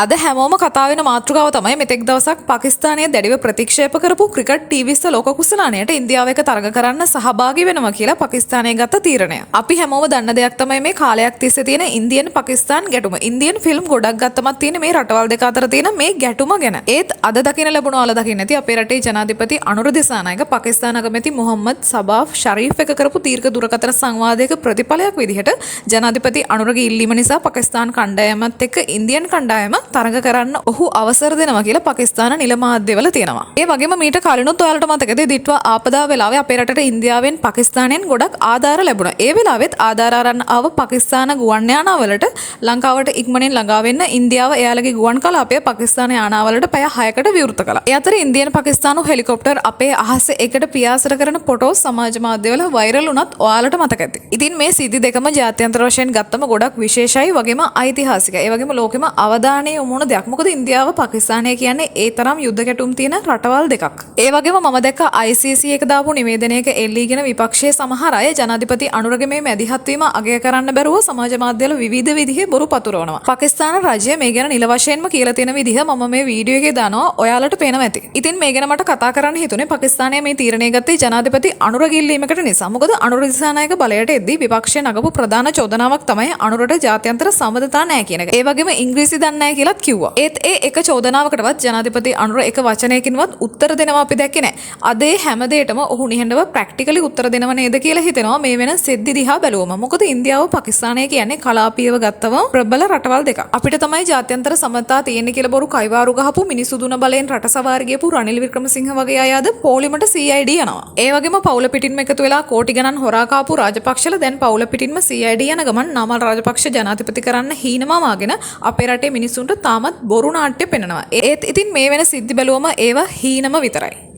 අද හැමෝම කතා වෙන මාතෘකාව තමයි මෙතෙක් දවසක් පාකිස්තානයේ දැඩිව ප්‍රතික්ෂේප කරපු ක්‍රිකට් ටීවී ලෝක කුසලානයට ඉන්දියාව එක තරඟ කරන්න සහභාගී වෙනවා කියලා පාකිස්තානය ගත්ත තීරණය. අපි හැමෝම දන්න දෙයක් තමයි මේ කාලයක් තිස්සේ තියෙන ඉන්දියන් පාකිස්තාන් ගැටුම. ඉන්දියන් ෆිල්ම් ගොඩක් ගත්තමත් තියෙන මේ රටවල් දෙක අතර තියෙන මේ ගැටුම ගැන. ඒත් අද දකින්න ලැබුණ ඔයාලා දකින්න ඇති අපේ රටේ ජනාධිපති අනුර දිසානායක පාකිස්තාන අගමැති මොහම්මද් සබාෆ් ශරීෆ් එක කරපු දීර්ඝ දුරකථන සංවාදයක ප්‍රතිඵලයක් විදිහට ජනාධිපති අනුරගේ ඉල්ලීම නිසා පාකිස්තාන කණ්ඩායමත් එක්ක ඉන්දියන් කණ්ඩායම තරඟ කරන්න ඔහු අවසර දෙනවා කියලා පාකිස්තාන නිල මාධ්‍යවල තියෙනවා. ඒ වගේම මීට කලිනුත් ඔයාලට මතකද දිට්වා ආපදා වෙලාවේ අපේ රටට ඉන්දියාවෙන් පාකිස්තානයෙන් ගොඩක් ආධාර ලැබුණා. ඒ වෙලාවෙත් ආධාර අරන් ආව පාකිස්තාන ගුවන් යානාවලට ලංකාවට ඉක්මනින් ළඟා වෙන්න ඉන්දියාව එයාලගේ ගුවන් කලාපය පාකිස්තාන යානාවලට පැය 6කට විවෘත කළා. ඒ අතර ඉන්දියන් පාකිස්තානු හෙලිකොප්ටර් අපේ අහසේ එකට පියාසර කරන ෆොටෝ සමාජ මාධ්‍යවල වෛරල් වුණත් ඔයාලට මතක ඇති. ඉතින් මේ සිද්ධි දෙකම ජාත්‍යන්තර වශයෙන් ගත්තම ගොඩක් විශේෂයි වගේම ඓතිහාසිකයි. ඒ වගේම ලෝකෙම අවධානය යොමුන දෙයක්. මොකද ඉන්දියාව පාකිස්තානය කියන්නේ ඒ තරම් යුද්ධ ගැටුම් තියෙන රටවල් දෙකක්. ඒ වගේම මම දැක්ක ICC එක දාපු නිවේදනයක එල්ලීගෙන විපක්ෂයේ සමහර අය ජනාධිපති අනුරගේ මේ මැදිහත් වීම අගය කරන්න බැරුව සමාජ මාධ්‍යවල විවිධ විදිහේ බොරු පතුරවනවා. පාකිස්තාන රජය මේ ගැන නිල වශයෙන්ම කියලා තියෙන විදිහ මම මේ වීඩියෝ එකේ දානවා ඔයාලට පේනවා ඇති. ඉතින් මේ ගැන මට කතා කරන්න හිතුනේ පාකිස්තානයේ මේ තීරණය ගත්තේ ජනාධිපති අනුරගේ ඉල්ලීමකට නිසා. මොකද අනුර දිසානායක බලයට එද්දී විපක්ෂය නගපු ප්‍රධාන චෝදනාවක් තමයි අනුරට ජාත්‍යන්තර සම්බන්ධතා නැහැ කියන එක. ඒ වගේම ඉංග්‍රීසි දන්නේ නැහැ කියලාත් කිව්වා. ඒත් ඒ එක චෝදනාවකටවත් ජනාධිපති අනුර එක වචනයකින්වත් උත්තර දෙනවා අපි දැක්කේ නැහැ. අද ඒ හැම දෙයකටම ඔහු නිහඬව ප්‍රැක්ටිකලි උත්තර දෙනව නේද කියලා හිතෙනවා මේ වෙන සෙද්දි දිහා බැලුවම. මොකද ඉන්දියාව පාකිස්තානය කියන්නේ කලාපීයව ගත්තම ප්‍රබල රටවල් දෙකක්. අපිට තමයි ජාත්‍යන්තර සමතා තියෙන්නේ කියලා බොරු කයිවාරු ගහපු මිනිසු දුන බලෙන් රට සවාරි ගියපු රනිල් වික්‍රමසිංහ වගේ අය අද පොලිමට CID යනවා. ඒ වගේම පවුල පිටින්ම එකතු වෙලා කෝටි ගණන් හොරා කාපු රාජපක්ෂලා දැන් පවුල පිටින්ම CID යන ගමන් නාමල් රාජපක්ෂ ජනාධිපති කරන්න හීනමම ආගෙන අපේ රටේ මිනිසුන්ට තාමත් බොරු නාට්‍ය පෙන්නනවා. ඒත් ඉතින් මේ වෙන සිද්ධි බැලුවම ඒවා හීනම විතරයි.